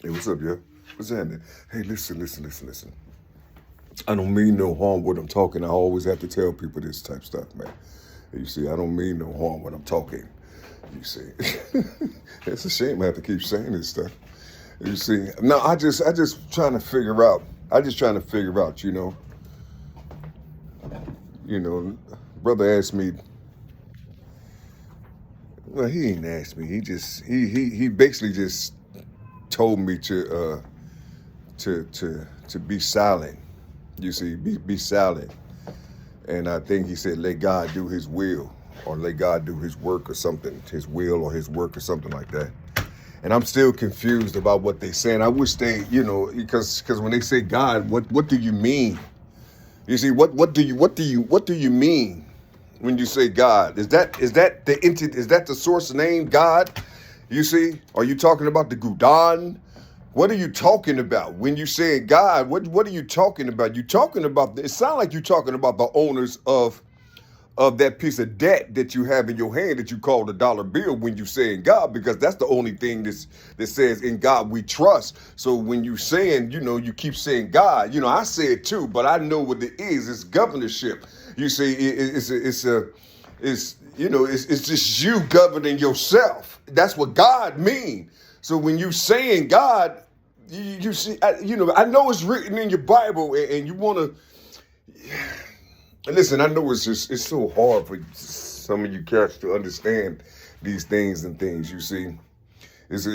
Hey, what's up, yo? What's happening? Hey, listen. I don't mean no harm when I'm talking. I always have to tell people this type stuff, man. You see, I don't mean no harm when I'm talking. You see, it's a shame I have to keep saying this stuff. You see, no, I just trying to figure out. I just trying to figure out. Brother asked me. Well, he ain't asked me. He basically just told me to be silent. You see, be silent. And I think he said, let God do his will, or let God do his work or something, his will or his work or something like that. And I'm still confused about what they're saying. I wish they, because when they say God, what do you mean? You see, what do you mean when you say God? Is that the entity? Is that the source name God? You see, are you talking about the Gudan? What are you talking about when you say God? What are you talking about? You talking about? It sounds like you're talking about the owners of that piece of debt that you have in your hand that you call the dollar bill when you saying God, because that's the only thing that says in God we trust. So when you saying, you keep saying God, I say it too, but I know what it is. It's governorship. You see, it's just you governing yourself. That's what God means. So when you saying God, you see, I know it's written in your Bible, and you want to. Listen, I know it's so hard for some of you cats to understand these things and things. You see, it's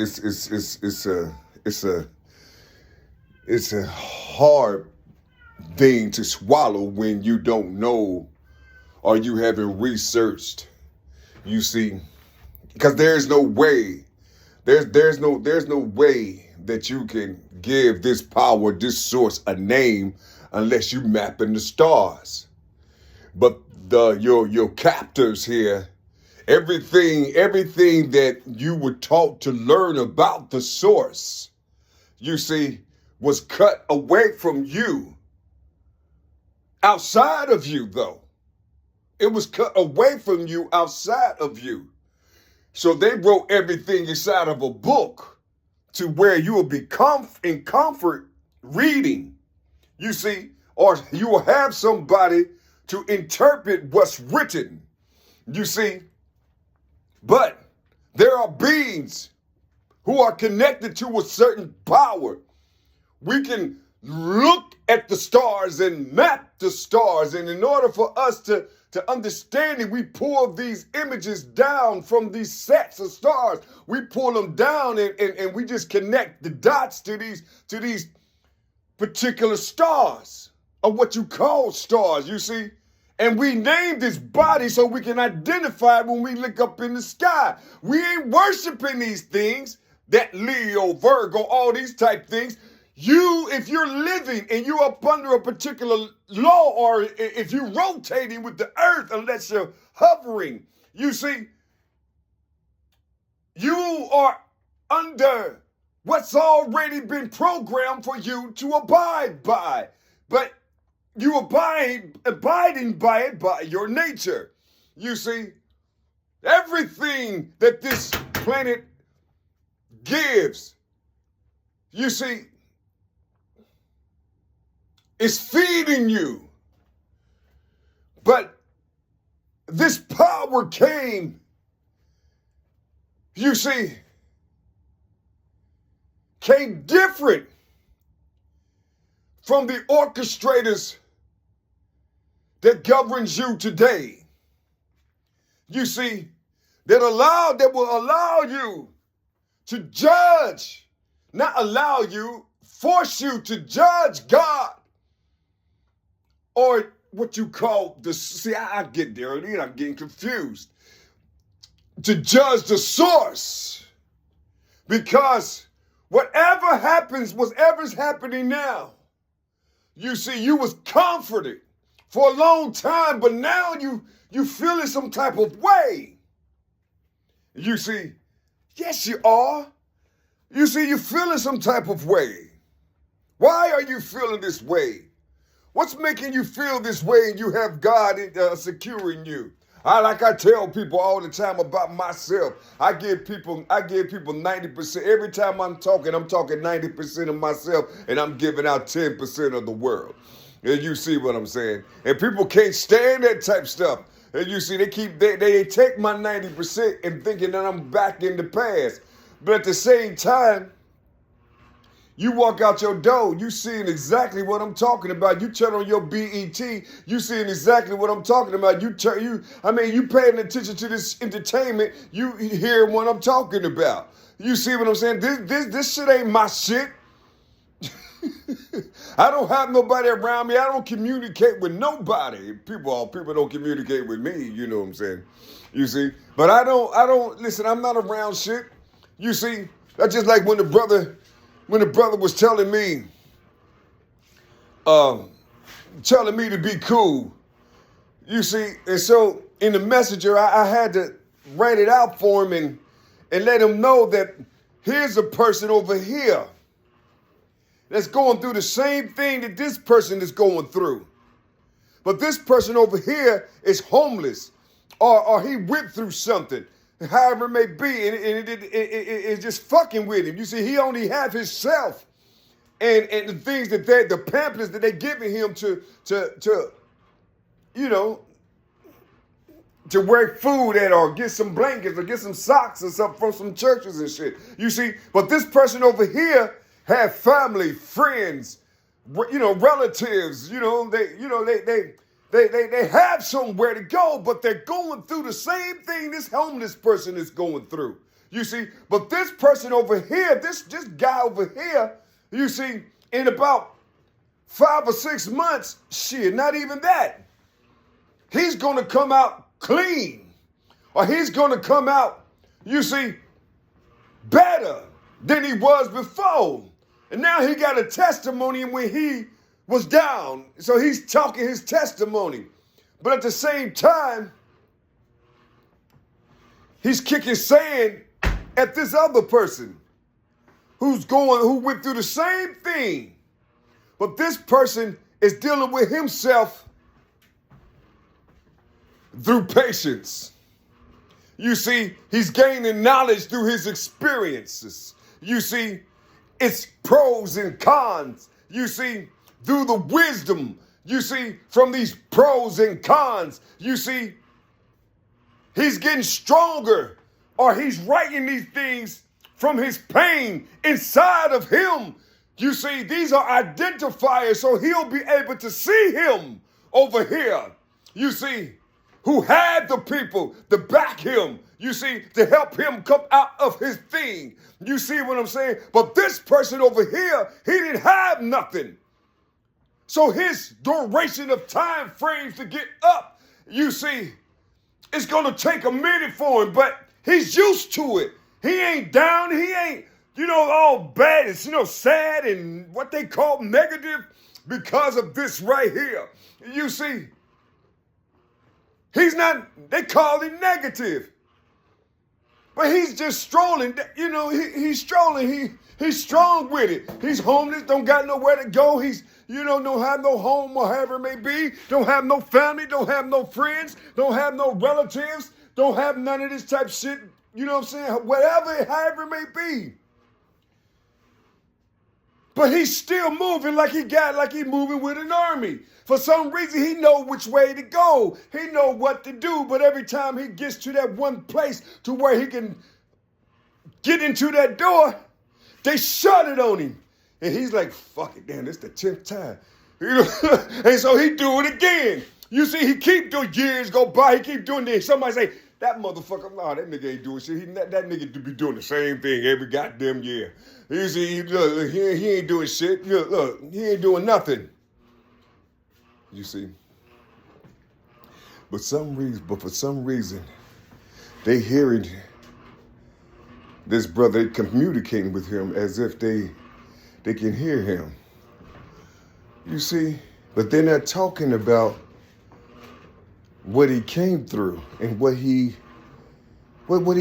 a hard thing to swallow when you don't know or you haven't researched. You see, because there's no way that you can give this power, this source, a name unless you map in the stars. But your captors here, everything that you were taught to learn about the source, you see, was cut away from you. Outside of you, though. It was cut away from you, outside of you. So they wrote everything inside of a book to where you will be in comfort reading, you see, or you will have somebody to interpret what's written, you see. But there are beings who are connected to a certain power. We can look at the stars and map the stars, and in order for us to understand it, we pull these images down from these sets of stars. We pull them down and we just connect the dots to these particular stars, or what you call stars, you see. And we name this body so we can identify it when we look up in the sky. We ain't worshiping these things, that Leo, Virgo, all these type things. If you're living and you're up under a particular law, or if you're rotating with the earth, unless you're hovering, you see, you are under what's already been programmed for you to abide by. But you abiding by it by your nature. You see, everything that this planet gives, you see, is feeding you. But this power came, you see, came different from the orchestrators that governs you today. You see, that will allow you to judge, not allow you, force you to judge God, or what you call I get there, and I'm getting confused. To judge the source, because whatever's happening now, you see, you was comforted for a long time, but now you feeling some type of way. You see, yes, you are. You see, you feeling some type of way. Why are you feeling this way? What's making you feel this way and you have God securing you? Like I tell people all the time about myself. I give people 90%. Every time I'm talking 90% of myself, and I'm giving out 10% of the world. And you see what I'm saying? And people can't stand that type stuff. And you see, they take my 90% and thinking that I'm back in the past. But at the same time, you walk out your door, you seeing exactly what I'm talking about. You turn on your BET, you seeing exactly what I'm talking about. You paying attention to this entertainment, you hearing what I'm talking about. You see what I'm saying? This shit ain't my shit. I don't have nobody around me. I don't communicate with nobody. People don't communicate with me, you know what I'm saying? You see? But I don't listen, I'm not around shit. You see? That's just like when the brother was telling me to be cool. You see? And so in the messenger, I had to write it out for him and let him know that here's a person over here that's going through the same thing that this person is going through. But this person over here is homeless or he went through something, however it may be, and it's just fucking with him. You see, he only have himself and the things that the pamphlets that they giving him to wear food at or get some blankets or get some socks or something from some churches and shit. You see, but this person over here have family, friends, relatives, they have somewhere to go, but they're going through the same thing this homeless person is going through. You see, but this person over here, this guy over here, you see, in about 5 or 6 months, shit, not even that, he's going to come out clean, or he's going to come out, you see, better than he was before. And now he got a testimony when he was down. So he's talking his testimony. But at the same time, he's kicking sand at this other person who went through the same thing. But this person is dealing with himself through patience. You see, he's gaining knowledge through his experiences. You see, it's pros and cons. You see, through the wisdom, you see, from these pros and cons, you see, he's getting stronger, or he's writing these things from his pain inside of him. You see, these are identifiers, so he'll be able to see him over here. You see, who had the people to back him, you see, to help him come out of his thing. You see what I'm saying? But this person over here, he didn't have nothing. So his duration of time frames to get up, you see, it's going to take a minute for him, but he's used to it. He ain't down. He ain't, all bad. It's, sad and what they call negative because of this right here. You see, he's not, they call him negative. But he's just strolling, he's strolling, he's strong with it. He's homeless, don't got nowhere to go. He's, don't have no home or however it may be. Don't have no family, don't have no friends, don't have no relatives, don't have none of this type of shit, you know what I'm saying? Whatever, however it may be. But he's still moving like he's moving with an army. For some reason, he know which way to go. He know what to do. But every time he gets to that one place to where he can get into that door, they shut it on him. And he's like, fuck it, damn, this the 10th time. And so he do it again. You see, he keep doing, years go by, he keep doing this. Somebody say, that motherfucker, nah, that nigga ain't doing shit. That nigga be doing the same thing every goddamn year. You see, he ain't doing shit. Look, he ain't doing nothing. You see. But for some reason, they hearing this brother communicating with him as if they can hear him. You see, but they're not talking about what he came through and what he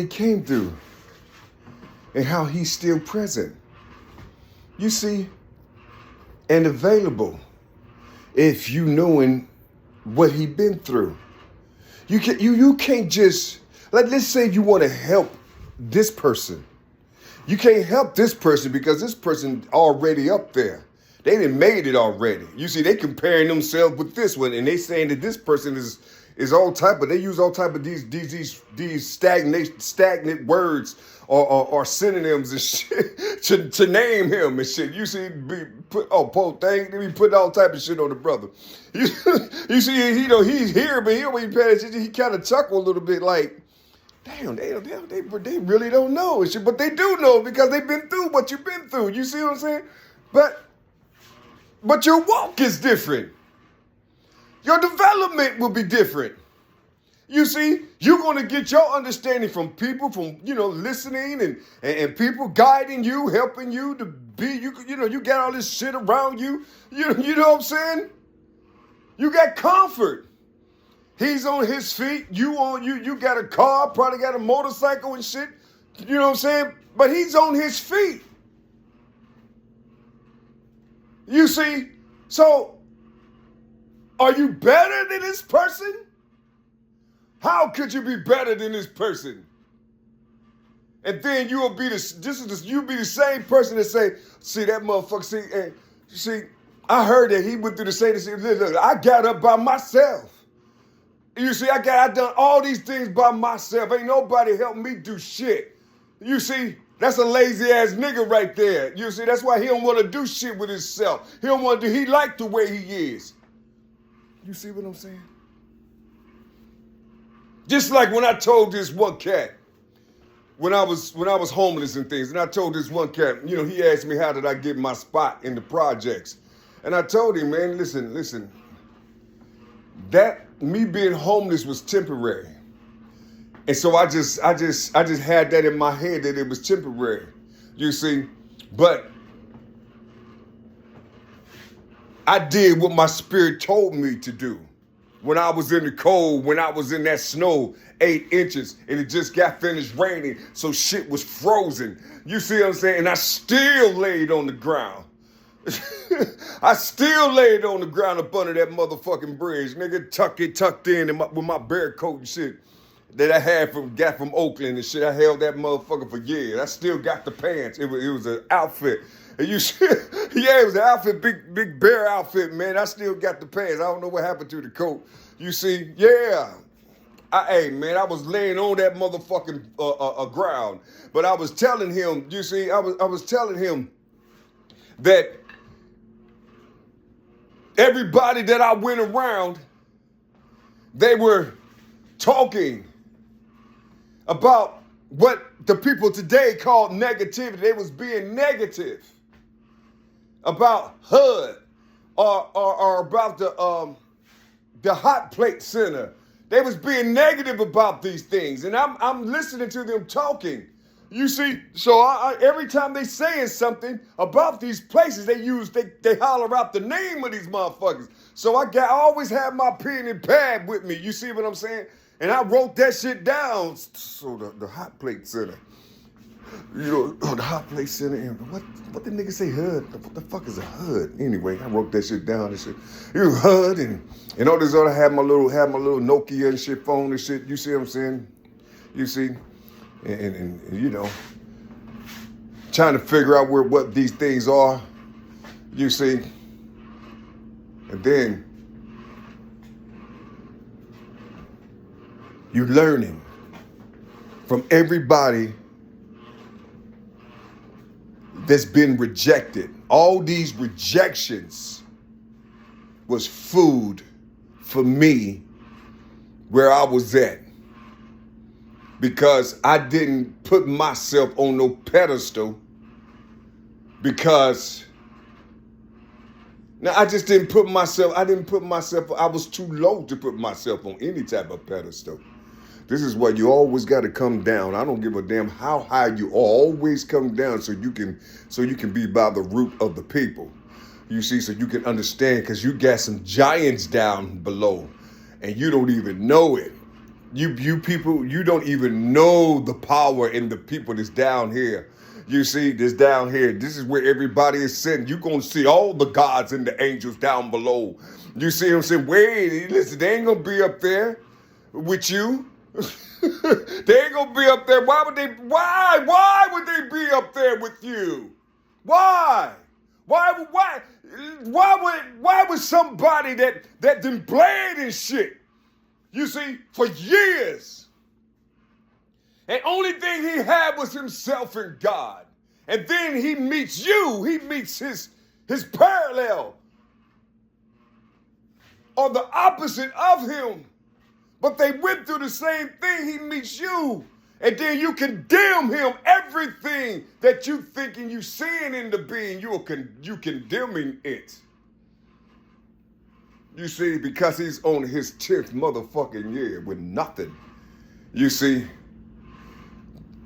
came through and how he's still present. You see, and available if you knowing what he been through. You can't just, like, let's say you want to help this person. You can't help this person because this person already up there. They done made it already. You see, they comparing themselves with this one, and they saying that this person is all type of. They use all type of these stagnant words or synonyms and shit to name him and shit. You see, they be putting all type of shit on the brother. You see, he's here, but he don't even pay attention. He kind of chuckle a little bit like, damn, they really don't know and shit, but they do know because they've been through what you've been through. You see what I'm saying? But your walk is different. Your development will be different. You see, you're going to get your understanding from people, from, listening and people guiding you, helping you to be, you got all this shit around you. You know what I'm saying? You got comfort. He's on his feet. You got a car, probably got a motorcycle and shit. You know what I'm saying? But he's on his feet. You see? So, are you better than this person? How could you be better than this person? And then you will be you'll be the same person that say, see that motherfucker, see, I heard that he went through the same thing. Look, I got up by myself. You see, I done all these things by myself. Ain't nobody helped me do shit. You see, that's a lazy ass nigga right there. You see, that's why he don't want to do shit with himself. He don't want to he like the way he is. You see what I'm saying? Just like when I told this one cat, when I was homeless and things, and I told this one cat, he asked me how did I get my spot in the projects. And I told him, man, listen, that me being homeless was temporary. And so I just had that in my head that it was temporary. You see, but I did what my spirit told me to do. When I was in the cold, when I was in that snow, 8 inches, and it just got finished raining, so shit was frozen. You see what I'm saying? And I still laid on the ground. I still laid on the ground up under that motherfucking bridge, nigga, tucked in with my bear coat and shit that I got from Oakland and shit. I held that motherfucker for years. I still got the pants. It was an outfit. And you see, yeah, it was an outfit, big bear outfit, man. I still got the pants. I don't know what happened to the coat. You see, yeah. I was laying on that motherfucking ground. But I was telling him, you see, I was telling him that everybody that I went around, they were talking about what the people today call negativity. They was being negative about HUD or about the Hot Plate Center. They was being negative about these things, and I'm listening to them talking. You see, so every time they saying something about these places, they holler out the name of these motherfuckers. So I always have my pen and pad with me. You see what I'm saying? And I wrote that shit down. So the Hot Plate Center, the Hot Plate Center. What the nigga say HUD? What the fuck is a HUD? Anyway, I wrote that shit down and shit. You HUD and all this other had my little Nokia and shit phone and shit. You see what I'm saying? You see. And trying to figure out what these things are, you see, and then you're learning from everybody that's been rejected. All these rejections was food for me where I was at. Because I didn't put myself on no pedestal because I just didn't put myself, I was too low to put myself on any type of pedestal. This is why you always got to come down. I don't give a damn how high you are. Always come down so you can be by the root of the people. You see, so you can understand, because you got some giants down below and you don't even know it. You people, you don't even know the power in the people that's down here. You see, this down here, this is where everybody is sitting. You're going to see all the gods and the angels down below. You see what I'm saying? Wait, listen, they ain't going to be up there. with you. They ain't gonna be up there. Why would they? Why would they be up there with you? Why? Why would somebody that done bled and shit, you see, for years, and only thing he had was himself and God, and then he meets you. He meets his parallel or the opposite of him. But they went through the same thing. He meets you. And then you condemn him. Everything that you thinking you seeing in the being, you condemning it. You see, because he's on his 10th motherfucking year with nothing. You see,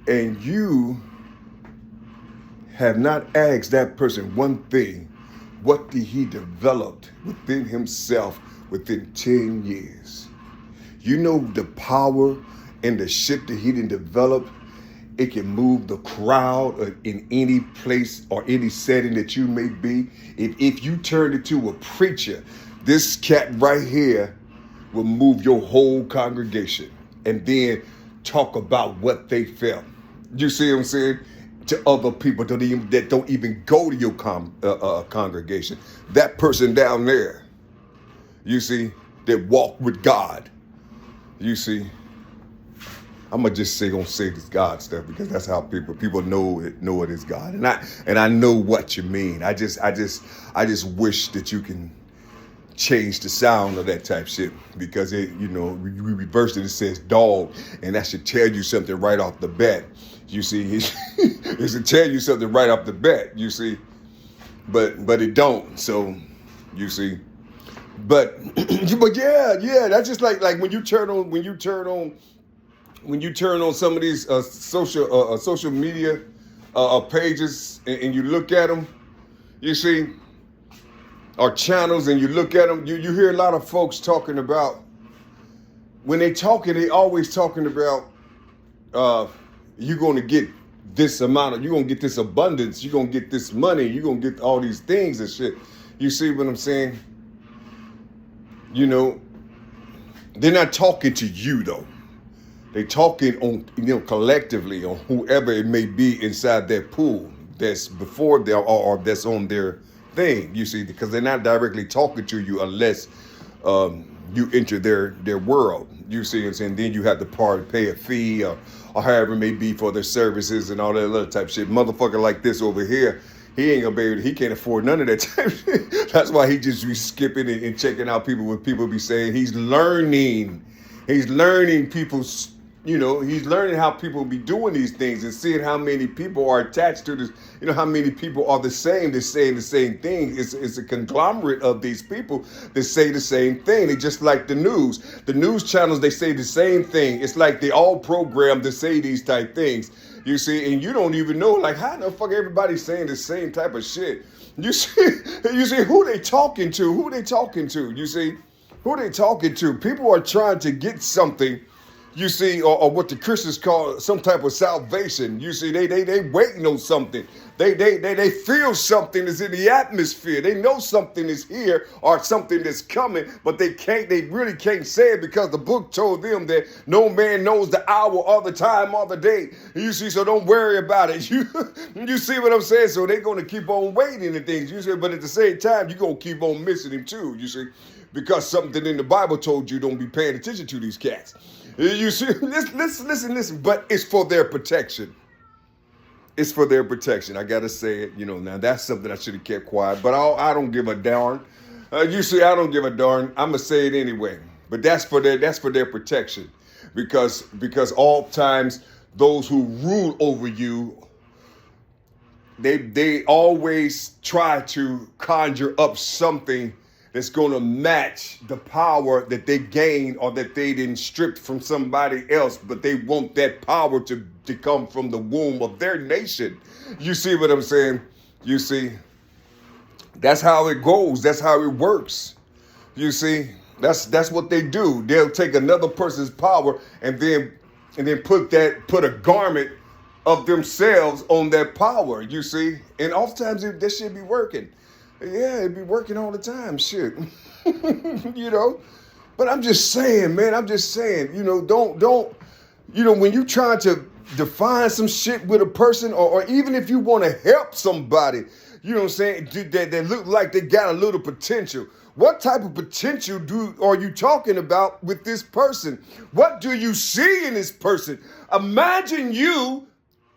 and you have not asked that person one thing. What did he develop within himself within 10 years? You know the power and the shit that he didn't develop, it can move the crowd in any place or any setting that you may be. If you turn it to a preacher, this cat right here will move your whole congregation and then talk about what they felt. You see what I'm saying? To other people that don't even go to your congregation. That person down there, you see, that walk with God. You see, I'm gonna say this God stuff because that's how people know it is God, and I know what you mean. I just wish that you can change the sound of that type shit because we reversed it. It says dog, and that should tell you something right off the bat. You see, it should tell you something right off the bat. You see, but it don't. So you see. But yeah, that's just like when you turn on some of these social media pages and you look at them, you see, or channels, and you look at them, you hear a lot of folks talking about, when they always talking about you're going to get this amount you're going to get this abundance, you're going to get this money, you're going to get all these things and shit. You see what I'm saying? You know, they're not talking to you though. They're talking on, collectively on whoever it may be inside that pool that's before them or that's on their thing. You see, because they're not directly talking to you unless you enter their world. You see what I'm saying? Then you have to pay a fee or however it may be for their services and all that other type of shit. Motherfucker like this over here, he ain't gonna be able to, he can't afford none of that type of shit. That's why he just be skipping and checking out people when people be saying he's learning people's, he's learning how people be doing these things and seeing how many people are attached to this, how many people are the same, they're saying the same thing. It's a conglomerate of these people that say the same thing. They just like the news. The news channels, they say the same thing. It's like they all programmed to say these type things. You see, and you don't even know, like, how the fuck everybody's saying the same type of shit. You see who they talking to, you see, who they talking to. People are trying to get something, you see, or what the Christians call some type of salvation. You see, they waiting on something. They feel something is in the atmosphere. They know something is here or something that's coming, but they really can't say it because the book told them that no man knows the hour or the time or the day. You see, so don't worry about it. You see what I'm saying? So they're going to keep on waiting and things. You see, but at the same time, you're going to keep on missing him too, you see, because something in the Bible told you don't be paying attention to these cats. You see, listen, but it's for their protection. It's for their protection. I got to say it, now that's something I should have kept quiet, but I don't give a darn. You see, I don't give a darn. I'm going to say it anyway, but that's for their protection because oftentimes those who rule over you, they always try to conjure up something that's going to match the power that they gained or that they didn't strip from somebody else, but they want that power to come from the womb of their nation. You see what I'm saying? You see, that's how it goes. That's how it works. You see, that's what they do. They'll take another person's power and then put a garment of themselves on that power. You see, and oftentimes that should be working. Yeah, it'd be working all the time. Shit. But I'm just saying, man, I'm just saying, don't, when you trying to define some shit with a person, or even if you want to help somebody, you know what I'm saying, that look like they got a little potential. What type of potential are you talking about with this person? What do you see in this person? Imagine you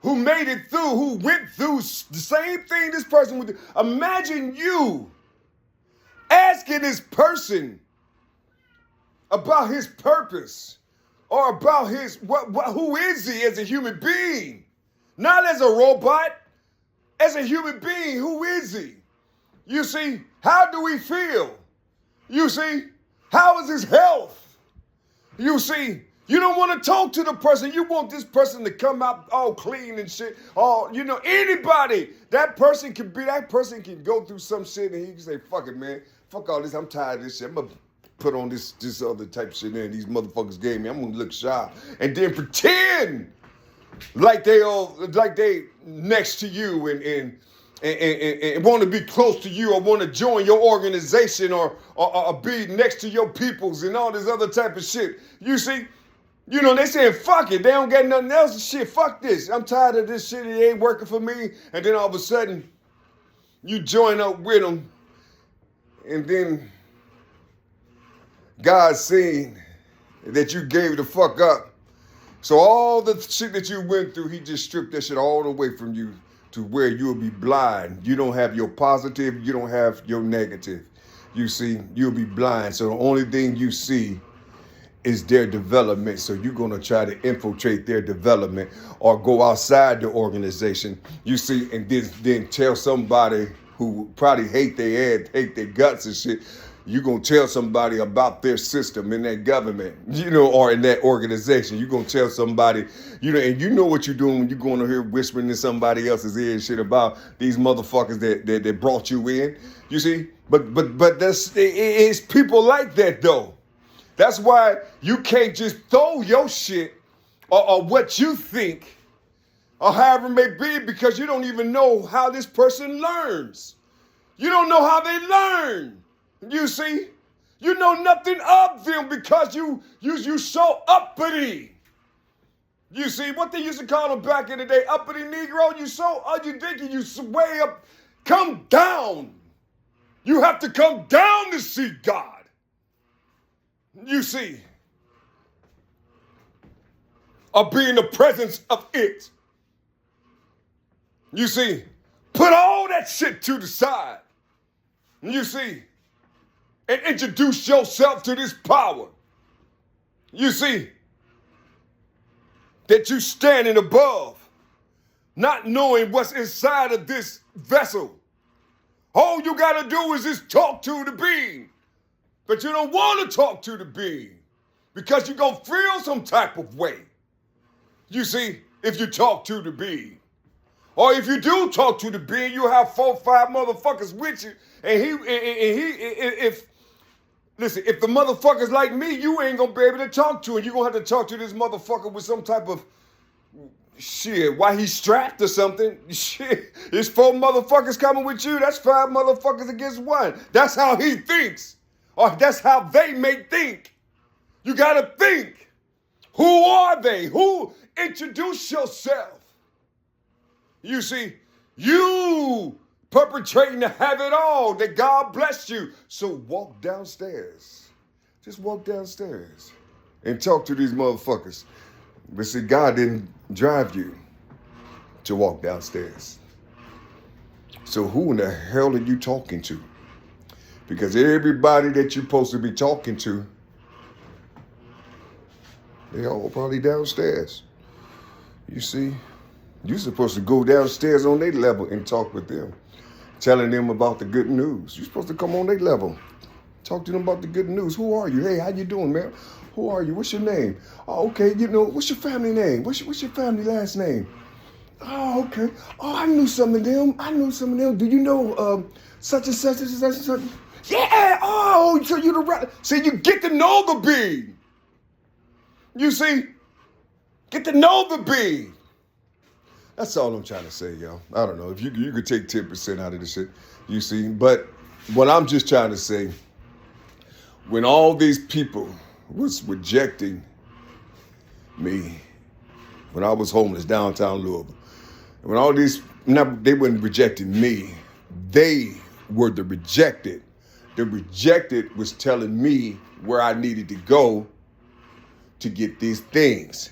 who made it through, who went through the same thing this person would do. Imagine you asking this person about his purpose, or about who is he as a human being? Not as a robot, as a human being, who is he? You see, how do we feel? You see, how is his health? You see, you don't want to talk to the person. You want this person to come out all clean and shit. Anybody. That person can go through some shit and he can say, fuck it, man. Fuck all this. I'm tired of this shit. I'm going to put on this other type of shit in. These motherfuckers gave me. I'm going to look shy. And then pretend like they next to you and want to be close to you, or want to join your organization, or be next to your peoples and all this other type of shit. You see, they saying fuck it. They don't got nothing else. Shit, fuck this. I'm tired of this shit. It ain't working for me. And then all of a sudden, you join up with them, and then God seen that you gave the fuck up. So all the shit that you went through, he just stripped that shit all the way from you, to where you'll be blind. You don't have your positive, you don't have your negative. You see, you'll be blind. So the only thing you see is their development. So you're going to try to infiltrate their development, or go outside the organization. You see, and then tell somebody who probably hate their ass, hate their guts and shit. You're going to tell somebody about their system in that government, or in that organization. You're going to tell somebody, and you know what you're doing when you're going over here whispering in somebody else's ear and shit about these motherfuckers that brought you in. You see? But it's people like that, though. That's why you can't just throw your shit or what you think, or however it may be, because you don't even know how this person learns. You don't know how they learn. You see, you know nothing of them, because you so uppity. You see, what they used to call them back in the day, uppity Negro. You thinking you way up. Come down. You have to come down to see God. You see, or be in the presence of it. You see, put all that shit to the side. You see, and introduce yourself to this power. You see, that you standing above, not knowing what's inside of this vessel. All you got to do is just talk to the being. But you don't want to talk to the being, because you're going to feel some type of way. You see, if you talk to the being. Or if you do talk to the being, you have 4 or 5 motherfuckers with you. If the motherfuckers like me, you ain't gonna be able to talk to him. You're gonna have to talk to this motherfucker with some type of shit. Why he strapped or something? Shit. There's 4 motherfuckers coming with you. That's 5 motherfuckers against 1. That's how he thinks. Or that's how they may think. You gotta think. Who are they? Who? Introduce yourself. You see, you perpetrating to have it all, that God bless you. So walk downstairs. Just walk downstairs and talk to these motherfuckers. But see, God didn't drive you to walk downstairs. So who in the hell are you talking to? Because everybody that you're supposed to be talking to, they all probably downstairs. You see, you're supposed to go downstairs on their level and talk with them, telling them about the good news. You're supposed to come on their level, talk to them about the good news. Who are you? Hey, how you doing, man? Who are you? What's your name? Oh, okay. What's your family name? What's your family last name? Oh, okay. Oh, I knew some of them. Do you know such and such and such and such? Yeah. Oh, so you the right. See, you get to know the being. You see, get to know the being. That's all I'm trying to say, y'all. I don't know if you could take 10% out of this shit. You see, but what I'm just trying to say, when all these people was rejecting me, when I was homeless downtown Louisville, when all these, they weren't rejecting me, they were the rejected. The rejected was telling me where I needed to go to get these things.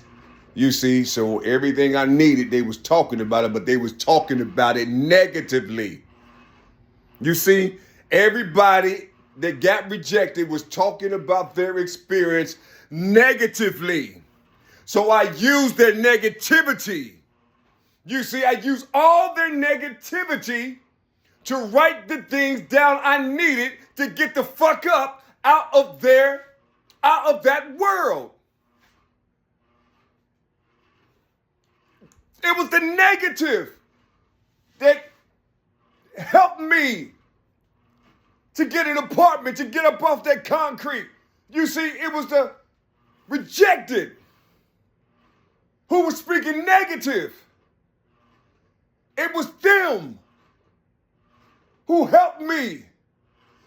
You see, so everything I needed, they was talking about it, but they was talking about it negatively. You see, everybody that got rejected was talking about their experience negatively. So I used their negativity. You see, I used all their negativity to write the things down I needed to get the fuck up out of that world. It was the negative that helped me to get an apartment, to get up off that concrete. You see, it was the rejected who was speaking negative. It was them who helped me.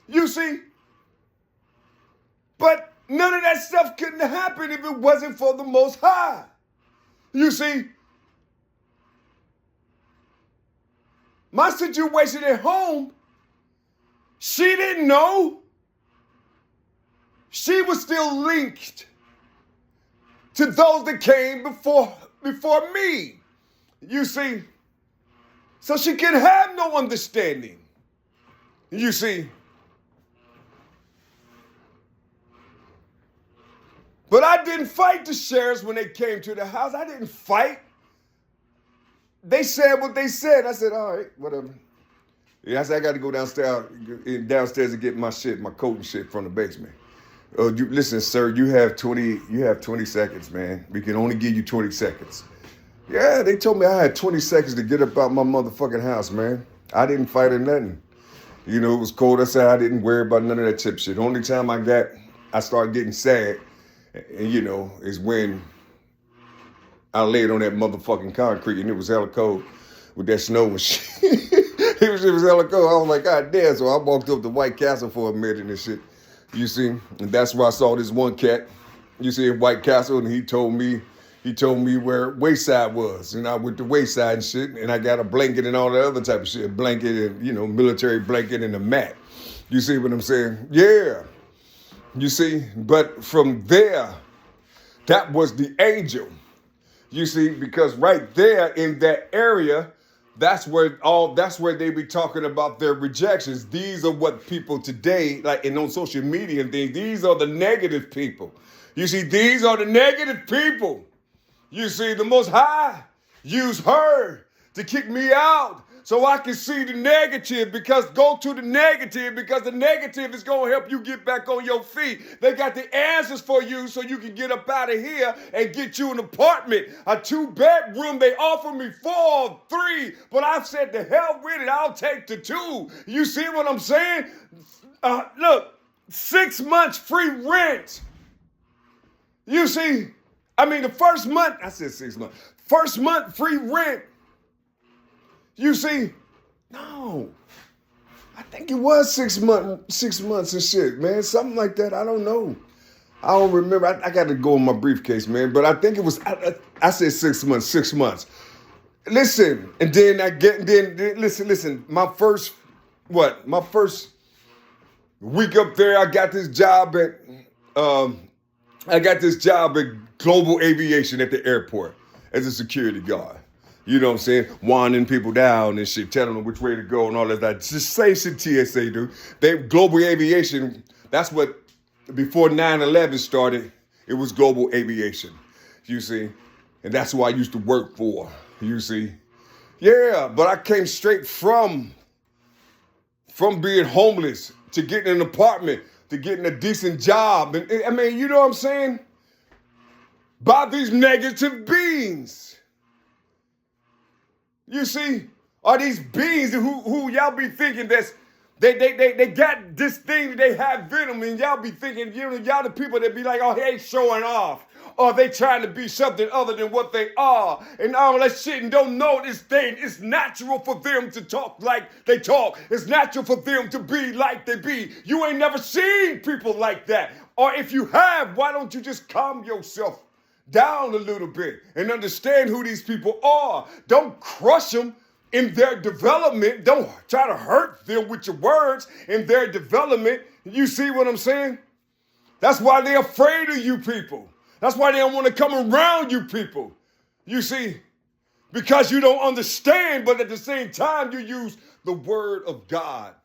You see? But none of that stuff couldn't happen if it wasn't for the Most High. You see? My situation at home, she didn't know. She was still linked to those that came before me. You see? So she can have no understanding. You see? But I didn't fight the sheriffs when they came to the house. I didn't fight. They said what they said. I said, all right, whatever. Yeah, I said, I got to go downstairs and get my shit, my coat and shit from the basement. Listen, sir, you have 20 seconds, man. We can only give you 20 seconds. Yeah, they told me I had 20 seconds to get up out my motherfucking house, man. I didn't fight or nothing. You know, it was cold outside. I didn't worry about none of that tip shit. The only time I started getting sad, and you know, is when I laid on that motherfucking concrete and it was hella cold with that snow and shit. it was hella cold. I was like, God damn. So I walked up to White Castle for a minute and shit. You see? And that's where I saw this one cat, you see, in White Castle, and he told me where Wayside was. And I went to Wayside and shit, and I got a blanket and all that other type of shit. A blanket and, you know, military blanket and a mat. You see what I'm saying? Yeah. You see? But from there, that was the angel. You see, because right there in that area, that's where they be talking about their rejections. These are what people today, like and on social media and things, these are the negative people. You see, these are the negative people. You see, the Most High used her to kick me out so I can see the negative, because go to the negative, because the negative is going to help you get back on your feet. They got the answers for you so you can get up out of here and get you an apartment. A 2-bedroom, they offered me 4, 3, but I said the hell with it, I'll take the 2. You see what I'm saying? Look, 6 months free rent. You see, I mean, the first month, I said 6 months. First month free rent. You see, no, I think it was 6 months and shit, man. Something like that. I don't know. I don't remember. I got to go in my briefcase, man. But I think it was, I said 6 months, 6 months. Listen, and then listen, my first week up there, I got this job at Global Aviation at the airport as a security guard. You know what I'm saying? Winding people down and shit, telling them which way to go and all that. Just say shit TSA do. Global Aviation, that's what, before 9/11 started, it was Global Aviation. You see? And that's who I used to work for. You see? Yeah, but I came straight from being homeless to getting an apartment, to getting a decent job. And I mean, you know what I'm saying? By these negative beings. You see, are these beings who y'all be thinking they got this thing, they have venom, and y'all be thinking, you know, y'all the people that be like, oh, he ain't showing off. Or are they trying to be something other than what they are? And all that shit and don't know this thing. It's natural for them to talk like they talk. It's natural for them to be like they be. You ain't never seen people like that. Or if you have, why don't you just calm yourself down a little bit and understand who these people are? Don't crush them in their development. Don't try to hurt them with your words in their development. You see what I'm saying? That's why they're afraid of you people. That's why they don't want to come around you people. You see? Because you don't understand, but at the same time you use the word of God.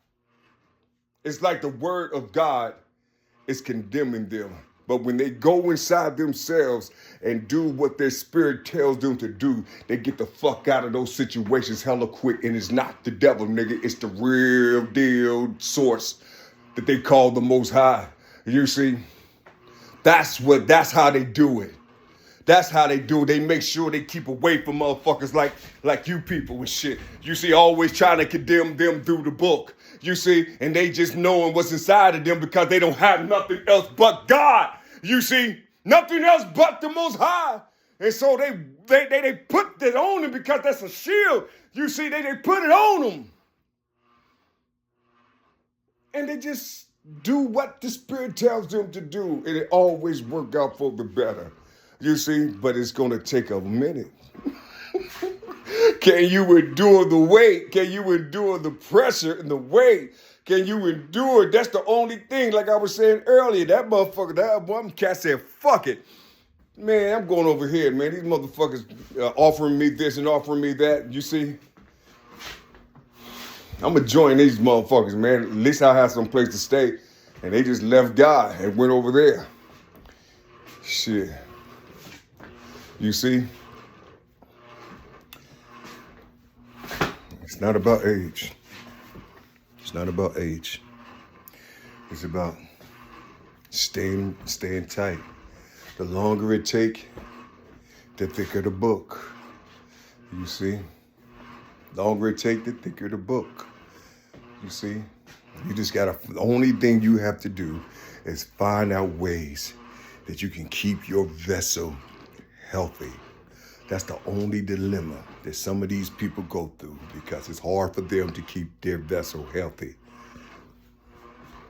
It's like the word of God is condemning them. But when they go inside themselves and do what their spirit tells them to do, they get the fuck out of those situations hella quick. And it's not the devil, nigga. It's the real deal source that they call the Most High. You see? That's how they do it. That's how they do it. They make sure they keep away from motherfuckers like you people and shit. You see, always trying to condemn them through the book. You see, and they just knowing what's inside of them because they don't have nothing else but God. You see, nothing else but the Most High. And so they put that on them because that's a shield. You see, they put it on them. And they just do what the Spirit tells them to do. And it always work out for the better. You see, but it's going to take a minute. Can you endure the weight? Can you endure the pressure and the weight? Can you endure? That's the only thing, like I was saying earlier, that motherfucker, that one cat said, fuck it. Man, I'm going over here, man. These motherfuckers offering me this and offering me that. You see? I'm going to join these motherfuckers, man. At least I have some place to stay. And they just left God and went over there. Shit. You see? It's not about age. It's not about age. It's about staying tight. The longer it take, the thicker the book. You see? The longer it take, the thicker the book. You see? You just the only thing you have to do is find out ways that you can keep your vessel healthy. That's the only dilemma that some of these people go through because it's hard for them to keep their vessel healthy.